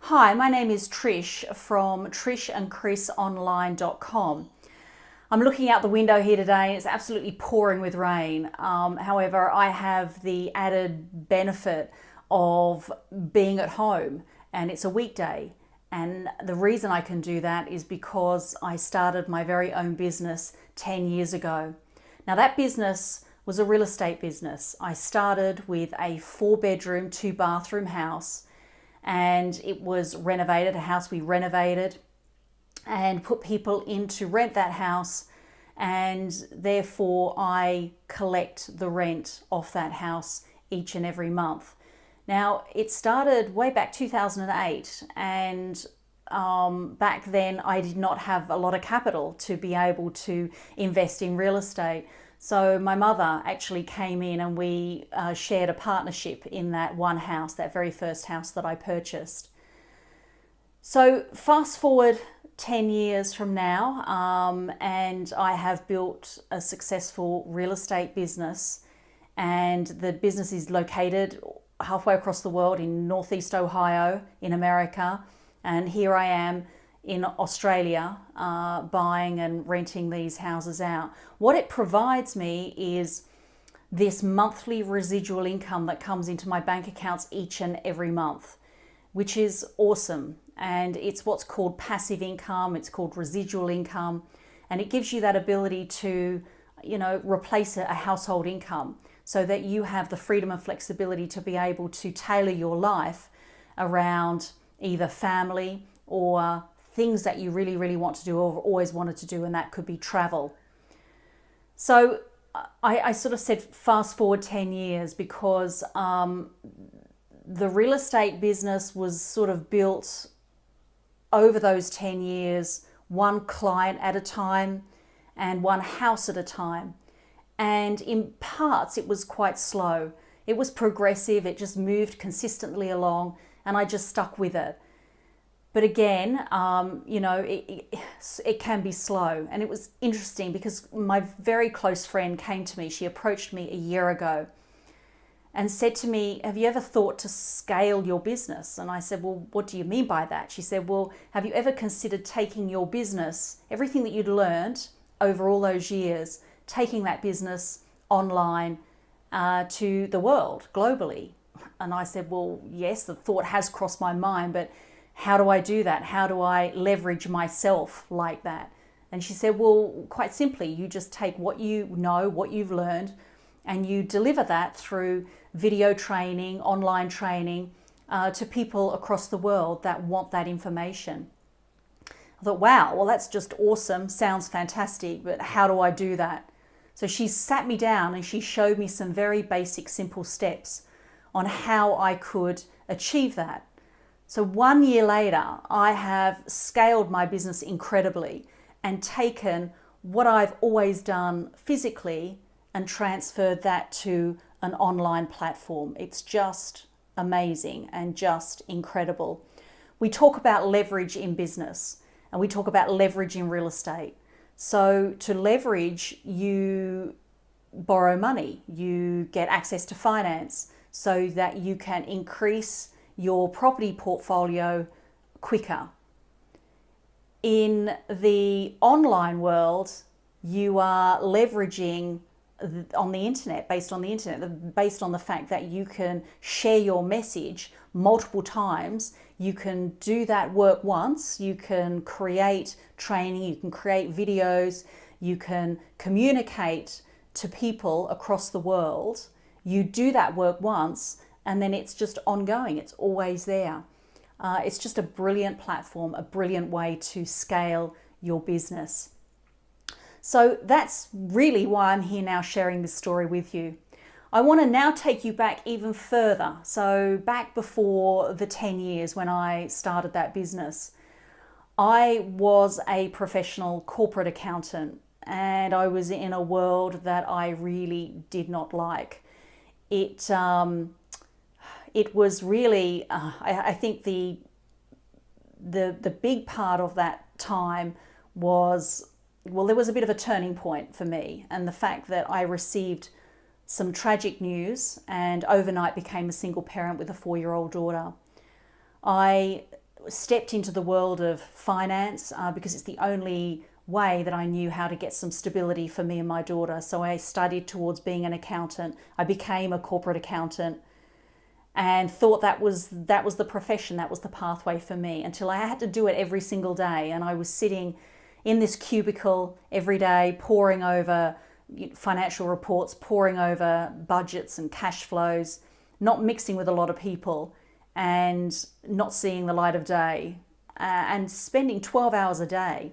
Hi, my name is Trish from trishandchrisonline.com. I'm looking out the window here today and it's absolutely pouring with rain. However, I have the added benefit of being at home and it's a weekday. And the reason I can do that is because I started my very own business 10 years ago. Now that business was a real estate business. I started with a 4-bedroom, 2-bathroom house, and it was renovated, a house we renovated and put people in to rent that house, and therefore I collect the rent off that house each and every month. Now it started way back 2008, and back then I did not have a lot of capital to be able to invest in real estate. So my mother actually came in and we shared a partnership in that one house, that very first house that I purchased. So fast forward 10 years from now, and I have built a successful real estate business, and the business is located halfway across the world in Northeast Ohio in America, and here I am in Australia buying and renting these houses out. What it provides me is this monthly residual income that comes into my bank accounts each and every month, which is awesome. And it's what's called passive income, it's called residual income, and it gives you that ability to, replace a household income so that you have the freedom and flexibility to be able to tailor your life around either family or things that you really, really want to do or always wanted to do, and that could be travel. So I sort of said fast forward 10 years because the real estate business was sort of built over those 10 years, one client at a time and one house at a time. And in parts, it was quite slow. It was progressive, it just moved consistently along, and I just stuck with it. But again, it can be slow. And it was interesting because my very close friend came to me. She approached me a year ago and said to me, have you ever thought to scale your business? And I said, well, what do you mean by that? She said, well, have you ever considered taking your business, everything that you'd learned over all those years, taking that business online to the world globally? And I said, well, yes, the thought has crossed my mind, but how do I do that? How do I leverage myself like that? And she said, well, quite simply, you just take what you know, what you've learned, and you deliver that through video training, online training to people across the world that want that information. I thought, wow, well, that's just awesome. Sounds fantastic, but how do I do that? So she sat me down and she showed me some very basic, simple steps on how I could achieve that. So 1 year later, I have scaled my business incredibly and taken what I've always done physically and transferred that to an online platform. It's just amazing and just incredible. We talk about leverage in business and we talk about leverage in real estate. So to leverage, you borrow money, you get access to finance so that you can increase your property portfolio quicker. In the online world, you are leveraging on the internet, based on the fact that you can share your message multiple times. You can do that work once, you can create training, you can create videos, you can communicate to people across the world. You do that work once, and then it's just ongoing. It's always there. It's just a brilliant platform, a brilliant way to scale your business. So that's really why I'm here now sharing this story with you. I want to now take you back even further. So back before the 10 years when I started that business, I was a professional corporate accountant, and I was in a world that I really did not like. It was really, I think the big part of that time was, well, there was a bit of a turning point for me, and the fact that I received some tragic news and overnight became a single parent with a 4-year-old daughter. I stepped into the world of finance because it's the only way that I knew how to get some stability for me and my daughter. So I studied towards being an accountant. I became a corporate accountant and thought that was the profession, that was the pathway for me, until I had to do it every single day. And I was sitting in this cubicle every day, poring over financial reports, poring over budgets and cash flows, not mixing with a lot of people and not seeing the light of day, and spending 12 hours a day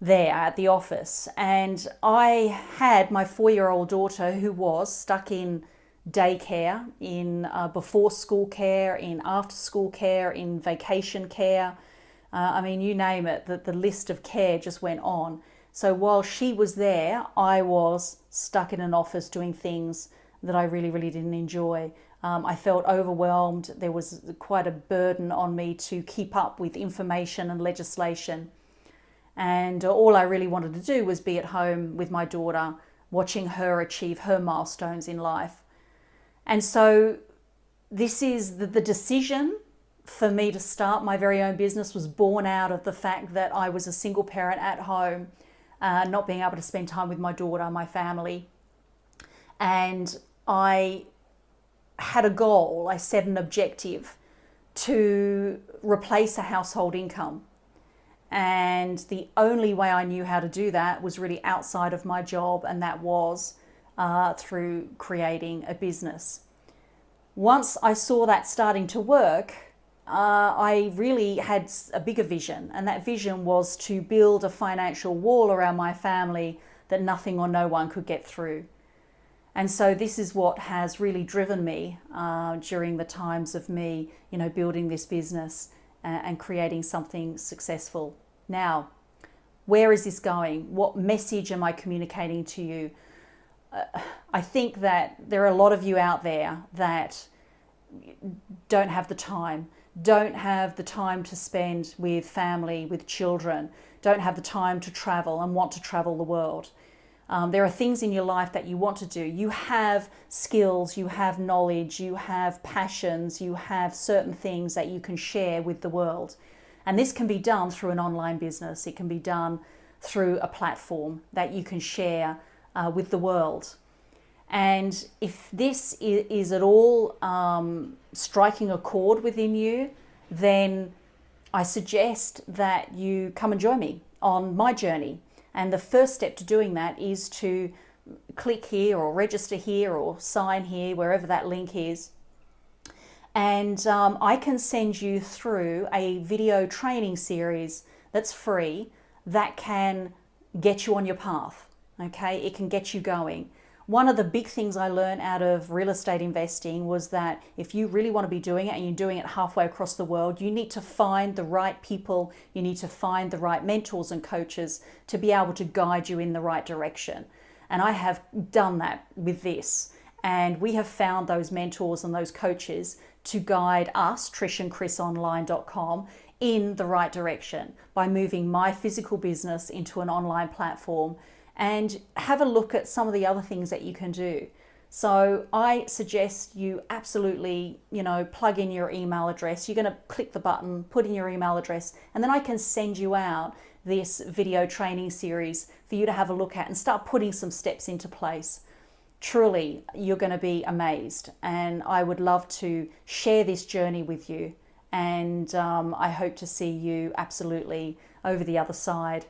there at the office. And I had my 4-year-old daughter who was stuck in daycare, in before school care, in after school care, in vacation care. I mean, you name it, the list of care just went on. So while she was there, I was stuck in an office doing things that I really, really didn't enjoy. I felt overwhelmed. There was quite a burden on me to keep up with information and legislation. And all I really wanted to do was be at home with my daughter, watching her achieve her milestones in life. And so this is the decision for me to start my very own business was born out of the fact that I was a single parent at home, not being able to spend time with my daughter, my family. And I had a goal, I set an objective to replace a household income. And the only way I knew how to do that was really outside of my job, and that was through creating a business. Once I saw that starting to work, I really had a bigger vision, and that vision was to build a financial wall around my family that nothing or no one could get through. And so this is what has really driven me during the times of me, building this business and creating something successful. Now, where is this going? What message am I communicating to you? I think that there are a lot of you out there that don't have the time to spend with family, with children, don't have the time to travel and want to travel the world. There are things in your life that you want to do. You have skills, you have knowledge, you have passions, you have certain things that you can share with the world. And this can be done through an online business. It can be done through a platform that you can share with the world. And if this is at all striking a chord within you, then I suggest that you come and join me on my journey. And the first step to doing that is to click here or register here or sign here, wherever that link is. And I can send you through a video training series that's free that can get you on your path, okay? It can get you going. One of the big things I learned out of real estate investing was that if you really want to be doing it and you're doing it halfway across the world, you need to find the right people, you need to find the right mentors and coaches to be able to guide you in the right direction. And I have done that with this. And we have found those mentors and those coaches to guide us, TrishAndChrisOnline.com, in the right direction by moving my physical business into an online platform. And have a look at some of the other things that you can do. So I suggest you absolutely, plug in your email address. You're going to click the button, put in your email address, and then I can send you out this video training series for you to have a look at and start putting some steps into place. Truly, you're going to be amazed. And I would love to share this journey with you. And I hope to see you absolutely over the other side.